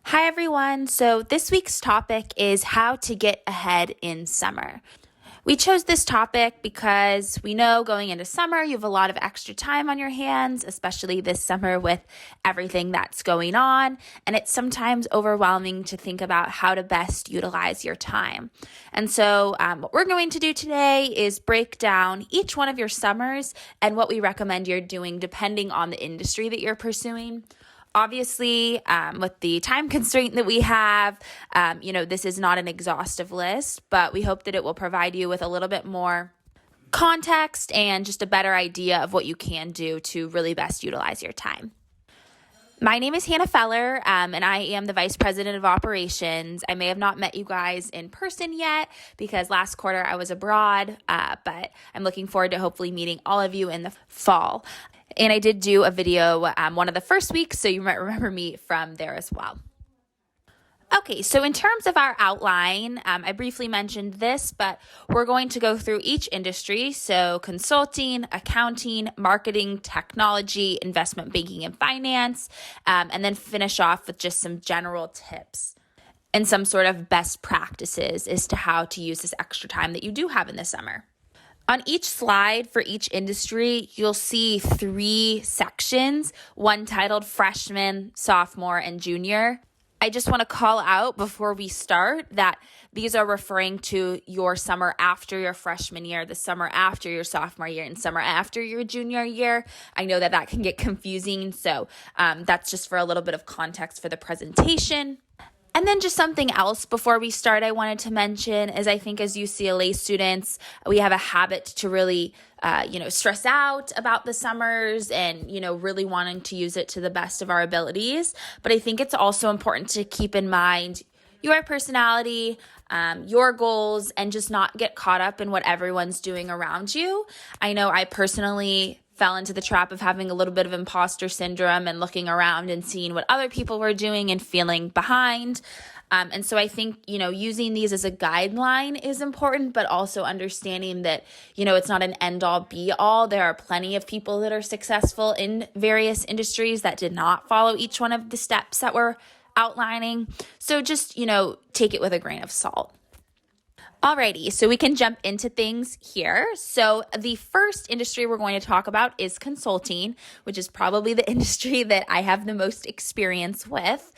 Hi, everyone. So, this week's topic is how to get ahead in summer. We chose this topic because we know going into summer, you have a lot of extra time on your hands, especially this summer with everything that's going on. And it's sometimes overwhelming to think about how to best utilize your time. And so, what we're going to do today is break down each one of your summers and what we recommend you're doing depending on the industry that you're pursuing. Obviously, with the time constraint that we have, this is not an exhaustive list, but we hope that it will provide you with a little bit more context and just a better idea of what you can do to really best utilize your time. My name is Hannah Feller, and I am the Vice President of Operations. I may have not met you guys in person yet because last quarter I was abroad, but I'm looking forward to hopefully meeting all of you in the fall. And I did do a video one of the first weeks, so you might remember me from there as well. Okay, so in terms of our outline, I briefly mentioned this, but we're going to go through each industry. So consulting, accounting, marketing, technology, investment banking, and finance, and then finish off with just some general tips and some sort of best practices as to how to use this extra time that you do have in the summer. On each slide for each industry, you'll see 3 sections, one titled freshman, sophomore, and junior. I just want to call out before we start that these are referring to your summer after your freshman year, the summer after your sophomore year, and summer after your junior year. I know that can get confusing, so that's just for a little bit of context for the presentation. And then just something else before we start I wanted to mention is I think as UCLA students, we have a habit to really, stress out about the summers and, really wanting to use it to the best of our abilities. But I think it's also important to keep in mind your personality, your goals, and just not get caught up in what everyone's doing around you. I know I personally fell into the trap of having a little bit of imposter syndrome and looking around and seeing what other people were doing and feeling behind. And so I think, using these as a guideline is important, but also understanding that, it's not an end all be all. There are plenty of people that are successful in various industries that did not follow each one of the steps that we're outlining. So just, take it with a grain of salt. Alrighty, so we can jump into things here. So the first industry we're going to talk about is consulting, which is probably the industry that I have the most experience with.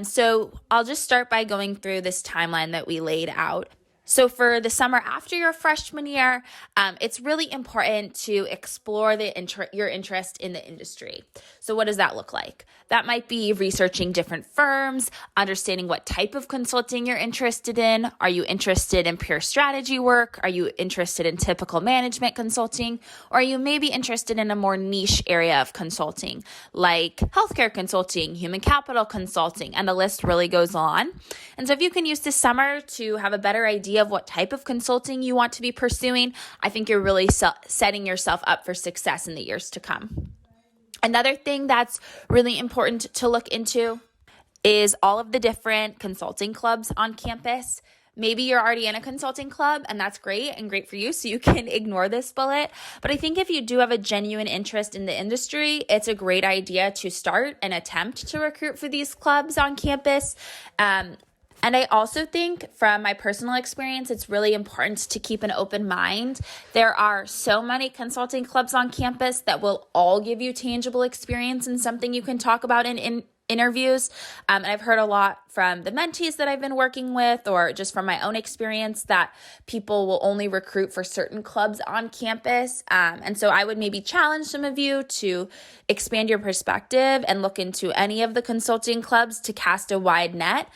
So I'll just start by going through this timeline that we laid out. So for the summer after your freshman year, it's really important to explore your interest in the industry. So what does that look like? That might be researching different firms, understanding what type of consulting you're interested in. Are you interested in pure strategy work? Are you interested in typical management consulting? Or are you maybe interested in a more niche area of consulting, like healthcare consulting, human capital consulting, and the list really goes on. And so if you can use this summer to have a better idea of what type of consulting you want to be pursuing, I think you're really setting yourself up for success in the years to come. Another thing that's really important to look into is all of the different consulting clubs on campus. Maybe you're already in a consulting club and that's great and great for you, so you can ignore this bullet. But I think if you do have a genuine interest in the industry, it's a great idea to start and attempt to recruit for these clubs on campus. And I also think from my personal experience, it's really important to keep an open mind. There are so many consulting clubs on campus that will all give you tangible experience and something you can talk about in interviews. And I've heard a lot from the mentees that I've been working with, or just from my own experience, that people will only recruit for certain clubs on campus. And so I would maybe challenge some of you to expand your perspective and look into any of the consulting clubs to cast a wide net,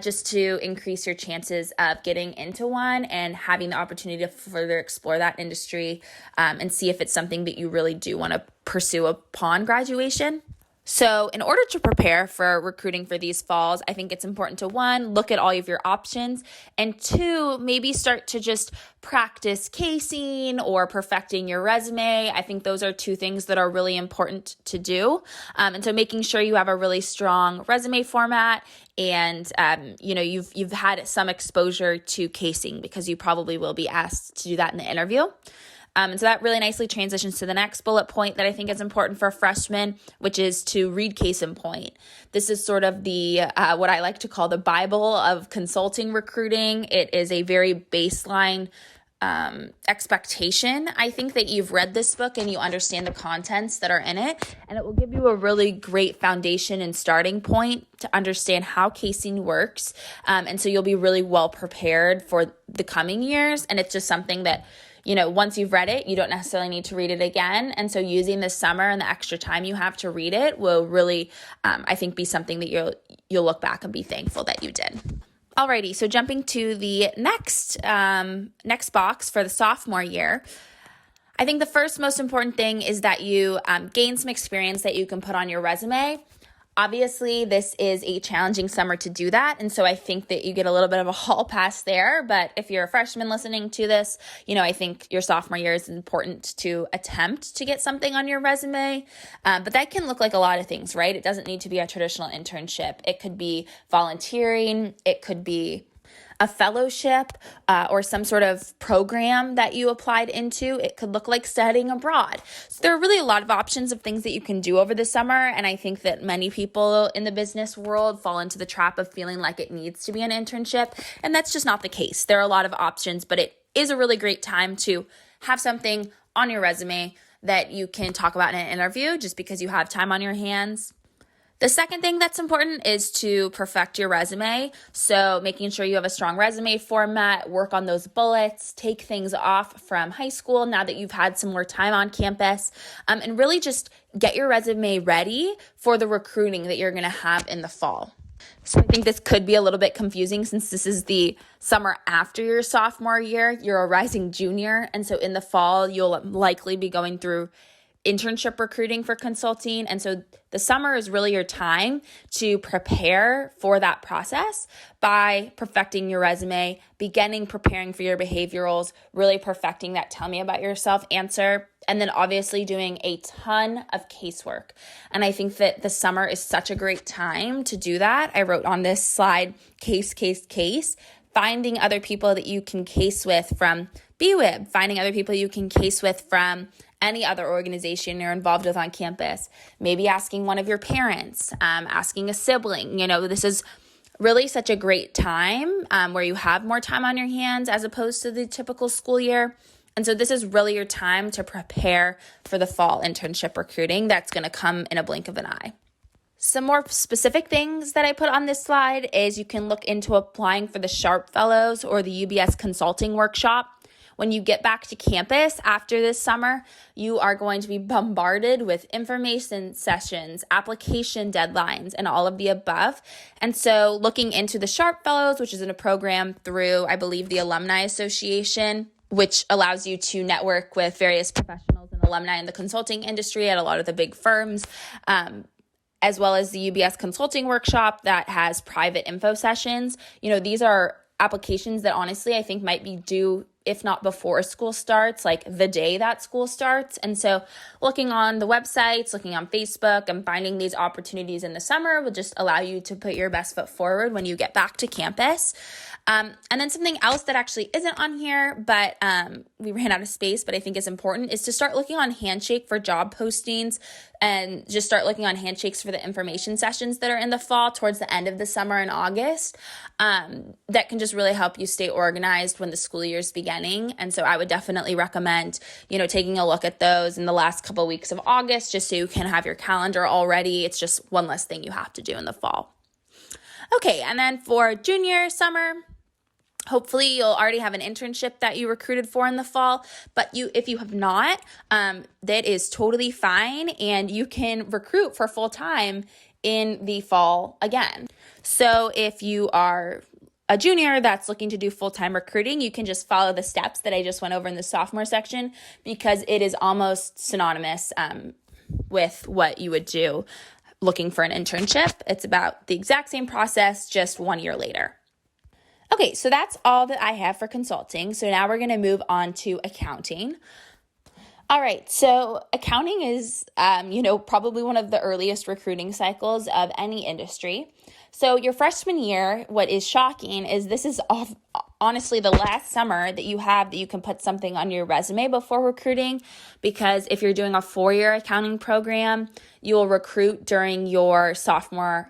just to increase your chances of getting into one and having the opportunity to further explore that industry, and see if it's something that you really do want to pursue upon graduation. So in order to prepare for recruiting for these falls, I think it's important to 1, look at all of your options, and 2, maybe start to just practice casing or perfecting your resume. I think those are 2 things that are really important to do. And so making sure you have a really strong resume format and, you've had some exposure to casing because you probably will be asked to do that in the interview. And so that really nicely transitions to the next bullet point that I think is important for freshmen, which is to read Case in Point. This is sort of the what I like to call the Bible of consulting recruiting. It is a very baseline expectation. I think that you've read this book and you understand the contents that are in it, and it will give you a really great foundation and starting point to understand how casing works. And so you'll be really well prepared for the coming years. And it's just something that, once you've read it, you don't necessarily need to read it again. And so using this summer and the extra time you have to read it will really, I think, be something that you'll look back and be thankful that you did. Alrighty, so jumping to the next box for the sophomore year, I think the first most important thing is that you gain some experience that you can put on your resume. Obviously, this is a challenging summer to do that, and so I think that you get a little bit of a hall pass there, but if you're a freshman listening to this, I think your sophomore year is important to attempt to get something on your resume, but that can look like a lot of things, right? It doesn't need to be a traditional internship. It could be volunteering, it could be a fellowship or some sort of program that you applied into. It could look like studying abroad. So there are really a lot of options of things that you can do over the summer. And I think that many people in the business world fall into the trap of feeling like it needs to be an internship. And that's just not the case. There are a lot of options, but it is a really great time to have something on your resume that you can talk about in an interview just because you have time on your hands. The second thing that's important is to perfect your resume. So making sure you have a strong resume format, work on those bullets, take things off from high school now that you've had some more time on campus, and really just get your resume ready for the recruiting that you're going to have in the fall. So I think this could be a little bit confusing since this is the summer after your sophomore year. You're a rising junior, and so in the fall, you'll likely be going through internship recruiting for consulting. And so the summer is really your time to prepare for that process by perfecting your resume, beginning preparing for your behaviorals, really perfecting that tell me about yourself answer, and then obviously doing a ton of casework. And I think that the summer is such a great time to do that. I wrote on this slide, case, finding other people that you can case with from BWIB, finding other people you can case with from any other organization you're involved with on campus, maybe asking one of your parents, asking a sibling. This is really such a great time where you have more time on your hands as opposed to the typical school year. And so this is really your time to prepare for the fall internship recruiting that's going to come in a blink of an eye. Some more specific things that I put on this slide is you can look into applying for the Sharp Fellows or the UBS Consulting Workshop. When you get back to campus after this summer, you are going to be bombarded with information sessions, application deadlines, and all of the above. And so looking into the Sharp Fellows, which is in a program through, I believe, the Alumni Association, which allows you to network with various professionals and alumni in the consulting industry at a lot of the big firms, as well as the UBS Consulting Workshop that has private info sessions. These are applications that honestly I think might be due, if not before school starts, like the day that school starts. And so looking on the websites, looking on Facebook, and finding these opportunities in the summer will just allow you to put your best foot forward when you get back to campus. And then something else that actually isn't on here, but we ran out of space, but I think is important, is to start looking on Handshake for job postings and just start looking on Handshakes for the information sessions that are in the fall towards the end of the summer in August. That can just really help you stay organized when the school year is beginning. And so I would definitely recommend, taking a look at those in the last couple of weeks of August, just so you can have your calendar all ready. It's just one less thing you have to do in the fall. Okay, and then for junior summer, hopefully you'll already have an internship that you recruited for in the fall, but if you have not, that is totally fine, and you can recruit for full-time in the fall again. So if you are a junior that's looking to do full-time recruiting, you can just follow the steps that I just went over in the sophomore section, because it is almost synonymous with what you would do looking for an internship. It's about the exact same process, just 1 year later. Okay, so that's all that I have for consulting. So now we're going to move on to accounting. All right, so accounting is, probably one of the earliest recruiting cycles of any industry. So your freshman year, what is shocking is this is honestly the last summer that you have that you can put something on your resume before recruiting, because if you're doing a 4-year accounting program, you will recruit during your sophomore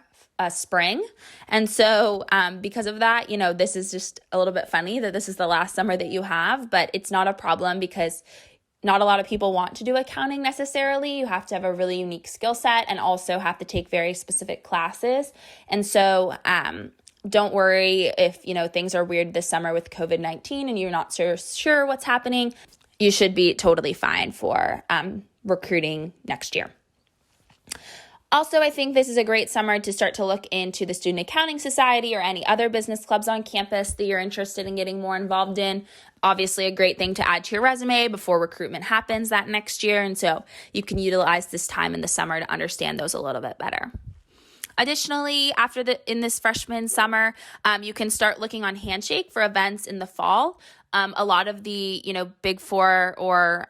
spring. And so because of that, this is just a little bit funny that this is the last summer that you have, but it's not a problem because not a lot of people want to do accounting necessarily. You have to have a really unique skill set and also have to take very specific classes. And so don't worry if, things are weird this summer with COVID-19 and you're not so sure what's happening. You should be totally fine for recruiting next year. Also, I think this is a great summer to start to look into the Student Accounting Society or any other business clubs on campus that you're interested in getting more involved in. Obviously, a great thing to add to your resume before recruitment happens that next year. And so you can utilize this time in the summer to understand those a little bit better. Additionally, in this freshman summer, you can start looking on Handshake for events in the fall. A lot of the, Big Four or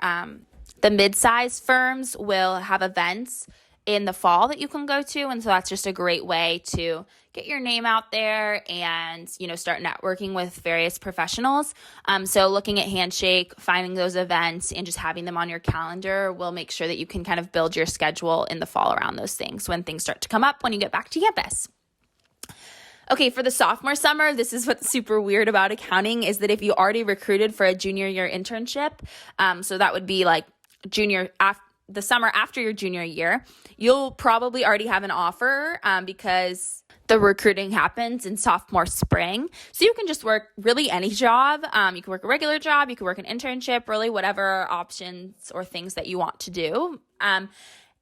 the mid-size firms will have events in the fall that you can go to. And so that's just a great way to get your name out there and, start networking with various professionals. So looking at Handshake, finding those events and just having them on your calendar will make sure that you can kind of build your schedule in the fall around those things when things start to come up when you get back to campus. Okay, for the sophomore summer, this is what's super weird about accounting is that if you already recruited for a junior year internship, so that would be like the summer after your junior year, you'll probably already have an offer because the recruiting happens in sophomore spring. So you can just work really any job. You can work a regular job, you can work an internship, really whatever options or things that you want to do.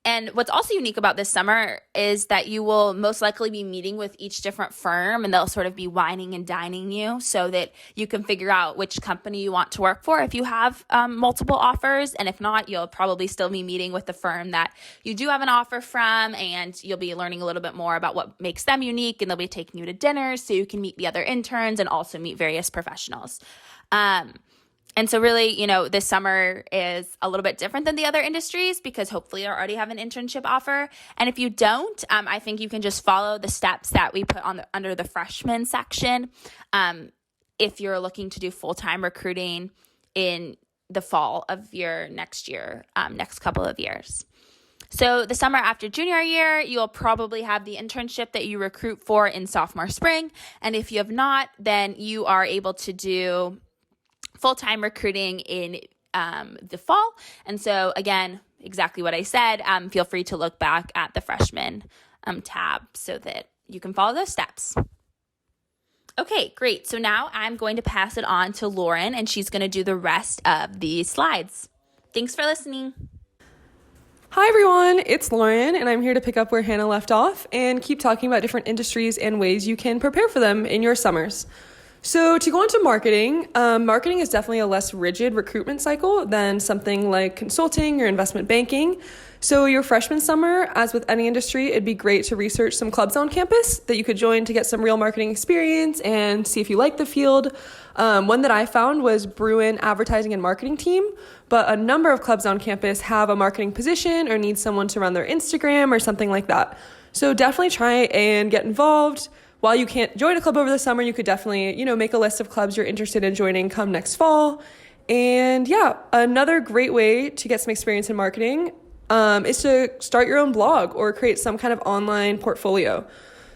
And what's also unique about this summer is that you will most likely be meeting with each different firm and they'll sort of be wining and dining you so that you can figure out which company you want to work for if you have multiple offers. And if not, you'll probably still be meeting with the firm that you do have an offer from, and you'll be learning a little bit more about what makes them unique, and they'll be taking you to dinner so you can meet the other interns and also meet various professionals. And so really, this summer is a little bit different than the other industries because hopefully you already have an internship offer. And if you don't, I think you can just follow the steps that we put under the freshman section if you're looking to do full-time recruiting in the fall of your next year, next couple of years. So the summer after junior year, you'll probably have the internship that you recruit for in sophomore spring. And if you have not, then you are able to do full-time recruiting in the fall. And so again, exactly what I said, feel free to look back at the freshman tab so that you can follow those steps. Okay, great. So now I'm going to pass it on to Lauren, and she's going to do the rest of these slides. Thanks for listening. Hi everyone, it's Lauren, and I'm here to pick up where Hannah left off and keep talking about different industries and ways you can prepare for them in your summers. So to go into marketing, marketing is definitely a less rigid recruitment cycle than something like consulting or investment banking. So your freshman summer, as with any industry, it'd be great to research some clubs on campus that you could join to get some real marketing experience and see if you like the field. One that I found was Bruin Advertising and Marketing Team, but a number of clubs on campus have a marketing position or need someone to run their Instagram or something like that. So definitely try and get involved. While you can't join a club over the summer, you could definitely, make a list of clubs you're interested in joining come next fall. And yeah, another great way to get some experience in marketing is to start your own blog or create some kind of online portfolio.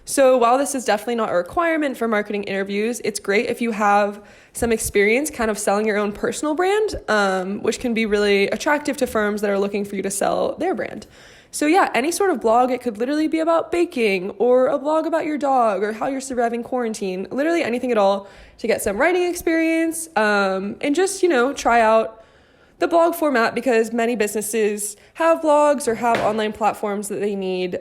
So while this is definitely not a requirement for marketing interviews, it's great if you have some experience kind of selling your own personal brand, which can be really attractive to firms that are looking for you to sell their brand. So yeah, any sort of blog, it could literally be about baking or a blog about your dog or how you're surviving quarantine, literally anything at all to get some writing experience and just, try out the blog format because many businesses have blogs or have online platforms that they need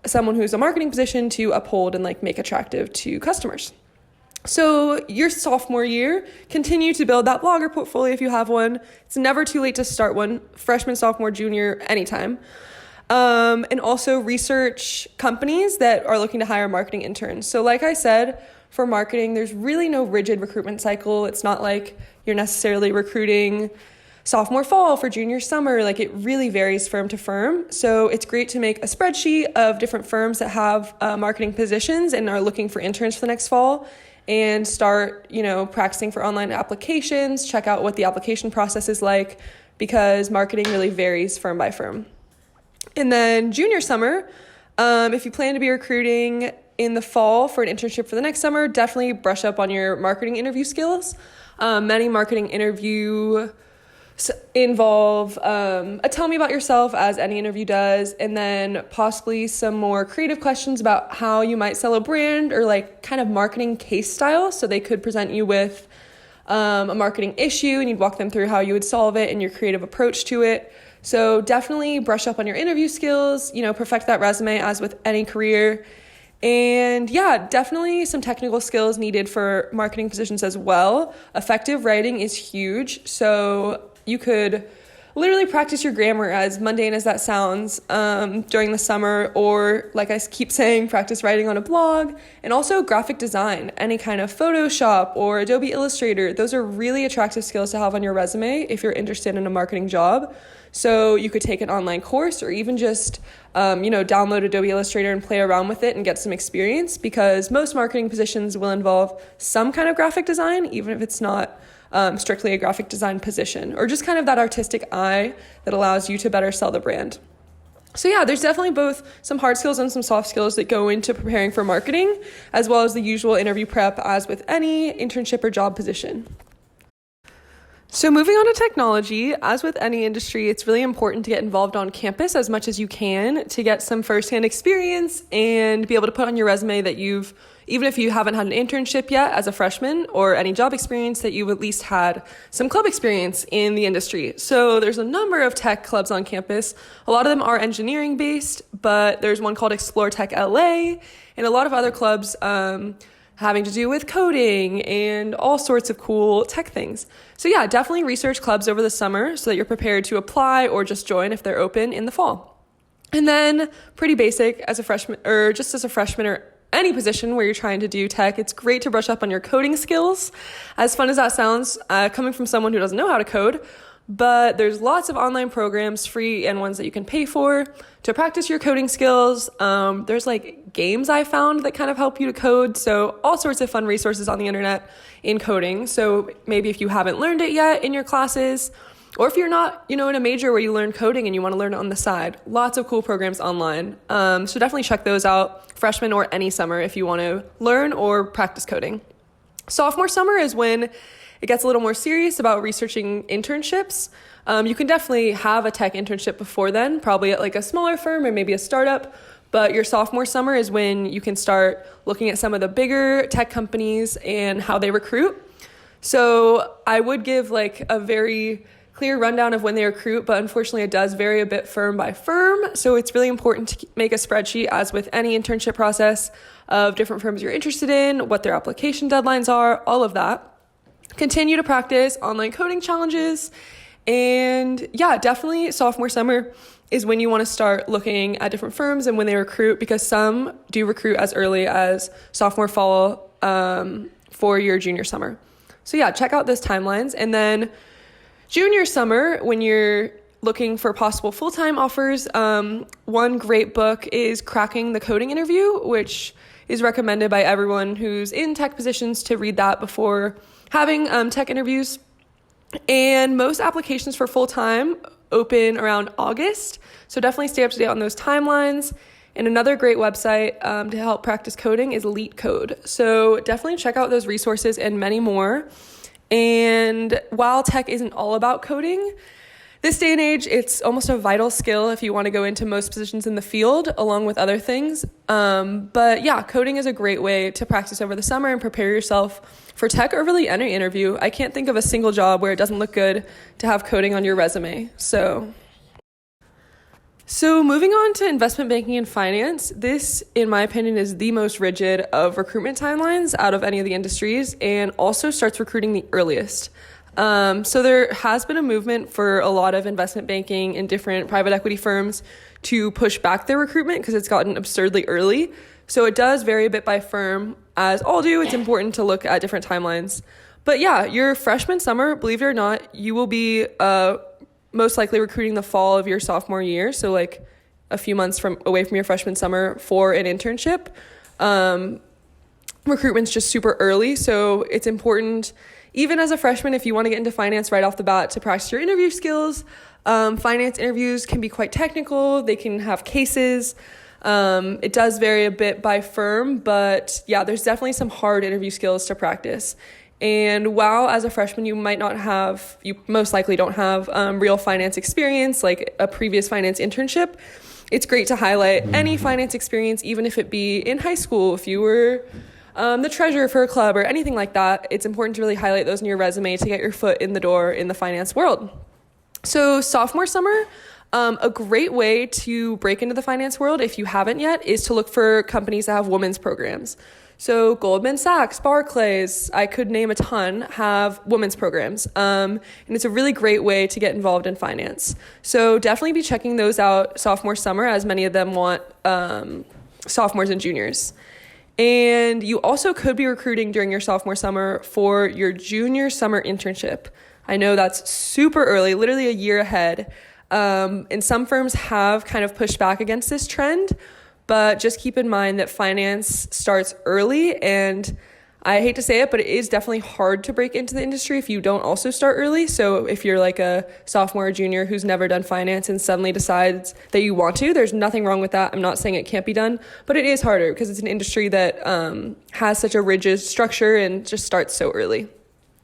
someone who's a marketing position to uphold and make attractive to customers. So your sophomore year, continue to build that blogger portfolio if you have one. It's never too late to start one, freshman, sophomore, junior, anytime. And also research companies that are looking to hire marketing interns. So like I said, for marketing, there's really no rigid recruitment cycle. It's not like you're necessarily recruiting sophomore fall, for junior summer. Like, it really varies firm to firm. So it's great to make a spreadsheet of different firms that have marketing positions and are looking for interns for the next fall, and start, practicing for online applications. Check out what the application process is like, because marketing really varies firm by firm. And then junior summer, if you plan to be recruiting in the fall for an internship for the next summer, definitely brush up on your marketing interview skills. Many marketing interview involve a tell me about yourself, as any interview does, and then possibly some more creative questions about how you might sell a brand, or like kind of marketing case style. So they could present you with a marketing issue, and you'd walk them through how you would solve it and your creative approach to it. So definitely brush up on your interview skills, perfect that resume as with any career. And yeah, definitely some technical skills needed for marketing positions as well. Effective writing is huge. So you could literally practice your grammar, as mundane as that sounds, during the summer, or like I keep saying, practice writing on a blog. And also graphic design, any kind of Photoshop or Adobe Illustrator. Those are really attractive skills to have on your resume if you're interested in a marketing job. So you could take an online course, or even just, download Adobe Illustrator and play around with it and get some experience, because most marketing positions will involve some kind of graphic design, even if it's not strictly a graphic design position, or just kind of that artistic eye that allows you to better sell the brand. So yeah, there's definitely both some hard skills and some soft skills that go into preparing for marketing, as well as the usual interview prep as with any internship or job position. So moving on to technology, as with any industry, it's really important to get involved on campus as much as you can to get some firsthand experience and be able to put on your resume that you've, even if you haven't had an internship yet as a freshman or any job experience, that you've at least had some club experience in the industry. So there's a number of tech clubs on campus. A lot of them are engineering based, but there's one called Explore Tech LA, and a lot of other clubs having to do with coding and all sorts of cool tech things. So yeah, definitely research clubs over the summer so that you're prepared to apply or just join if they're open in the fall. And then pretty basic as a freshman, or just as a freshman or any position where you're trying to do tech, it's great to brush up on your coding skills. As fun as that sounds, coming from someone who doesn't know how to code, but there's lots of online programs, free and ones that you can pay for, to practice your coding skills. There's like games I found that kind of help you to code. So all sorts of fun resources on the internet in coding. So maybe if you haven't learned it yet in your classes, or if you're not, in a major where you learn coding and you want to learn it on the side, lots of cool programs online. So definitely check those out, freshman or any summer, if you want to learn or practice coding. Sophomore summer is when it gets a little more serious about researching internships. You can definitely have a tech internship before then, probably at like a smaller firm or maybe a startup. But your sophomore summer is when you can start looking at some of the bigger tech companies and how they recruit. So I would give like a very clear rundown of when they recruit, but unfortunately it does vary a bit firm by firm. So it's really important to make a spreadsheet, as with any internship process, of different firms you're interested in, what their application deadlines are, all of that. Continue to practice online coding challenges. And yeah, definitely sophomore summer is when you want to start looking at different firms and when they recruit, because some do recruit as early as sophomore fall for your junior summer. So yeah, check out those timelines. And then junior summer, when you're looking for possible full-time offers, one great book is Cracking the Coding Interview, which is recommended by everyone who's in tech positions to read that before having tech interviews. And most applications for full-time open around August, so definitely stay up to date on those timelines. And another great website to help practice coding is LeetCode. So definitely check out those resources and many more. And while tech isn't all about coding, this day and age, it's almost a vital skill if you want to go into most positions in the field, along with other things. But yeah, coding is a great way to practice over the summer and prepare yourself for tech, or really any interview. I can't think of a single job where it doesn't look good to have coding on your resume. So moving on to investment banking and finance, this, in my opinion, is the most rigid of recruitment timelines out of any of the industries, and also starts recruiting the earliest. So there has been a movement for a lot of investment banking and different private equity firms to push back their recruitment because it's gotten absurdly early. So it does vary a bit by firm. As all do, it's important to look at different timelines. But yeah, your freshman summer, believe it or not, you will be most likely recruiting the fall of your sophomore year. So like a few months away from your freshman summer for an internship. Recruitment's just super early. So it's important, even as a freshman, if you want to get into finance right off the bat, to practice your interview skills. Finance interviews can be quite technical. They can have cases. It does vary a bit by firm, but yeah, there's definitely some hard interview skills to practice. And while as a freshman, you most likely don't have real finance experience, like a previous finance internship, it's great to highlight any finance experience, even if it be in high school, if you were the treasurer for a club or anything like that. It's important to really highlight those in your resume to get your foot in the door in the finance world. So sophomore summer, a great way to break into the finance world, if you haven't yet, is to look for companies that have women's programs. So Goldman Sachs, Barclays, I could name a ton, have women's programs. And it's a really great way to get involved in finance. So definitely be checking those out sophomore summer, as many of them want sophomores and juniors. And you also could be recruiting during your sophomore summer for your junior summer internship. I know that's super early, literally a year ahead. And some firms have kind of pushed back against this trend, but just keep in mind that finance starts early, and I hate to say it, but it is definitely hard to break into the industry if you don't also start early. So if you're like a sophomore or junior who's never done finance and suddenly decides that you want to, there's nothing wrong with that. I'm not saying it can't be done, but it is harder because it's an industry that has such a rigid structure and just starts so early.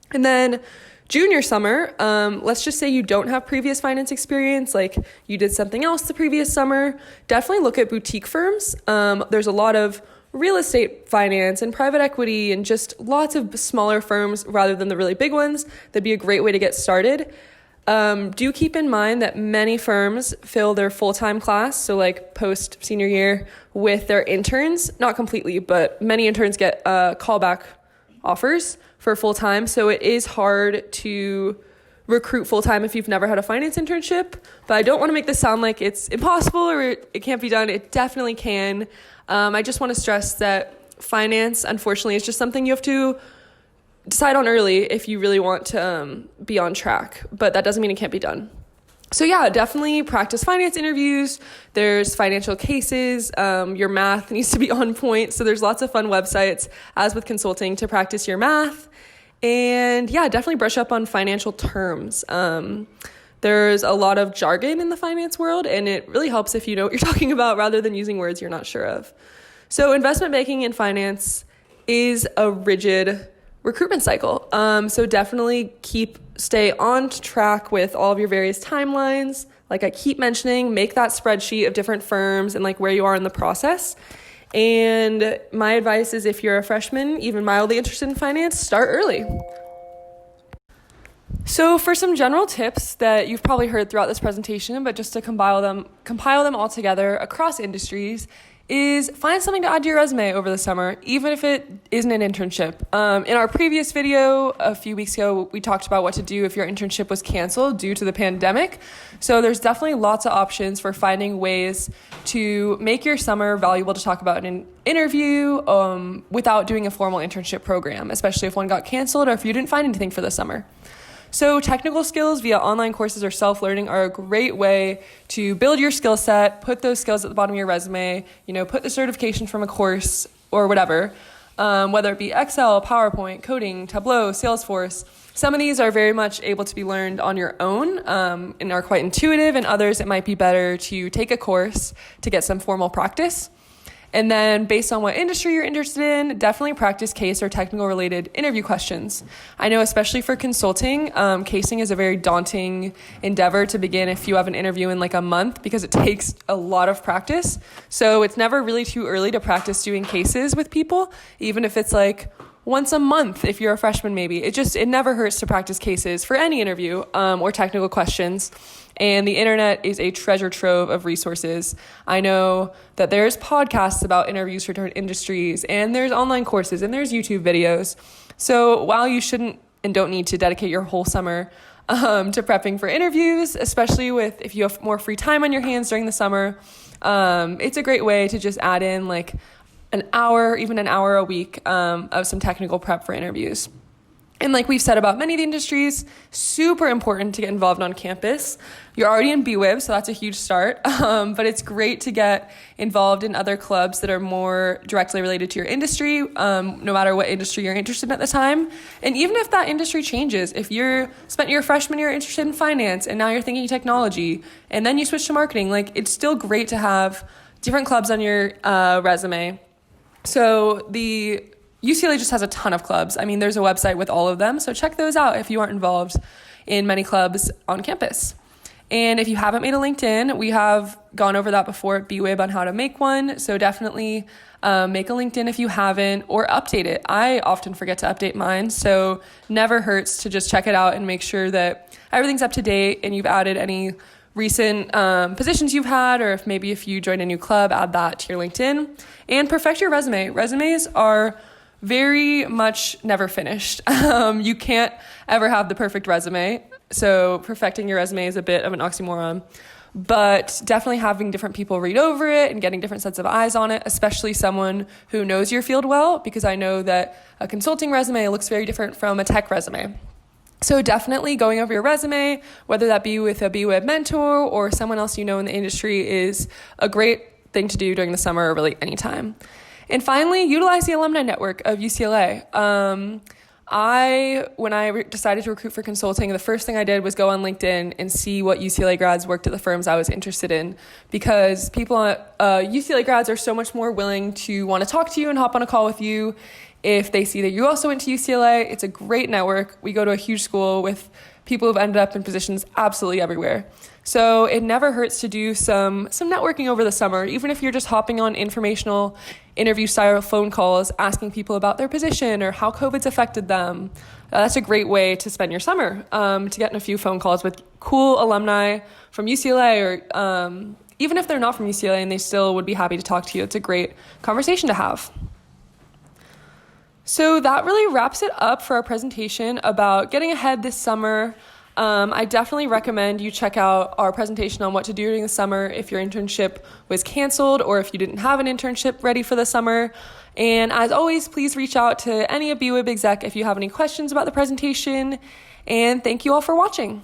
And then junior summer, let's just say you don't have previous finance experience, like you did something else the previous summer. Definitely look at boutique firms. There's a lot of real estate finance and private equity and just lots of smaller firms rather than the really big ones. That'd be a great way to get started. Do keep in mind that many firms fill their full-time class, so like post senior year, with their interns. Not completely, but many interns get callback offers for full-time, so it is hard to recruit full-time if you've never had a finance internship. But I don't want to make this sound like it's impossible or it can't be done. It definitely can. I just want to stress that finance, unfortunately, is just something you have to decide on early if you really want to be on track, but that doesn't mean it can't be done. So yeah, definitely practice finance interviews. There's financial cases. Your math needs to be on point. So there's lots of fun websites, as with consulting, to practice your math. And yeah, definitely brush up on financial terms. There's a lot of jargon in the finance world, and it really helps if you know what you're talking about rather than using words you're not sure of. So investment banking and finance is a rigid recruitment cycle. So definitely stay on track with all of your various timelines. Like I keep mentioning, make that spreadsheet of different firms and like where you are in the process. And my advice is, if you're a freshman, even mildly interested in finance, start early. So for some general tips that you've probably heard throughout this presentation, but just to compile them all together across industries, is find something to add to your resume over the summer, even if it isn't an internship. In our previous video a few weeks ago, we talked about what to do if your internship was canceled due to the pandemic. So there's definitely lots of options for finding ways to make your summer valuable to talk about in an interview without doing a formal internship program, especially if one got canceled or if you didn't find anything for the summer. So technical skills via online courses or self-learning are a great way to build your skill set, put those skills at the bottom of your resume, put the certification from a course or whatever, whether it be Excel, PowerPoint, coding, Tableau, Salesforce. Some of these are very much able to be learned on your own and are quite intuitive, and others it might be better to take a course to get some formal practice. And then based on what industry you're interested in, definitely practice case or technical related interview questions. I know especially for consulting, casing is a very daunting endeavor to begin if you have an interview in like a month, because it takes a lot of practice. So it's never really too early to practice doing cases with people, even if it's like once a month if you're a freshman maybe. It never hurts to practice cases for any interview or technical questions. And the internet is a treasure trove of resources. I know that there's podcasts about interviews for different industries, and there's online courses, and there's YouTube videos. So while you shouldn't and don't need to dedicate your whole summer to prepping for interviews, especially if you have more free time on your hands during the summer, it's a great way to just add in like an hour, even an hour a week of some technical prep for interviews. And like we've said about many of the industries, super important to get involved on campus. You're already in BWIB, so that's a huge start. But it's great to get involved in other clubs that are more directly related to your industry, no matter what industry you're interested in at the time. And even if that industry changes, if you're spent your freshman year interested in finance and now you're thinking technology and then you switch to marketing, like it's still great to have different clubs on your resume. So the UCLA just has a ton of clubs. I mean, there's a website with all of them, so check those out if you aren't involved in many clubs on campus. And if you haven't made a LinkedIn, we have gone over that before at BWIB on how to make one, so definitely make a LinkedIn if you haven't, or update it. I often forget to update mine, so never hurts to just check it out and make sure that everything's up to date and you've added any recent positions you've had, or if you joined a new club, add that to your LinkedIn. And perfect your resume. Resumes are very much never finished. You can't ever have the perfect resume. So perfecting your resume is a bit of an oxymoron, but definitely having different people read over it and getting different sets of eyes on it, especially someone who knows your field well, because I know that a consulting resume looks very different from a tech resume. So definitely going over your resume, whether that be with a BWIB mentor or someone else you know in the industry, is a great thing to do during the summer or really anytime. And finally, utilize the alumni network of UCLA. When I decided to recruit for consulting, the first thing I did was go on LinkedIn and see what UCLA grads worked at the firms I was interested in, because people UCLA grads are so much more willing to want to talk to you and hop on a call with you if they see that you also went to UCLA. It's a great network. We go to a huge school with people who've ended up in positions absolutely everywhere. So it never hurts to do some networking over the summer, even if you're just hopping on informational interview style phone calls, asking people about their position or how COVID's affected them. That's a great way to spend your summer, to get in a few phone calls with cool alumni from UCLA, or even if they're not from UCLA and they still would be happy to talk to you. It's a great conversation to have. So that really wraps it up for our presentation about getting ahead this summer. I definitely recommend you check out our presentation on what to do during the summer if your internship was canceled or if you didn't have an internship ready for the summer. And as always, please reach out to any of BWIB exec if you have any questions about the presentation. And thank you all for watching.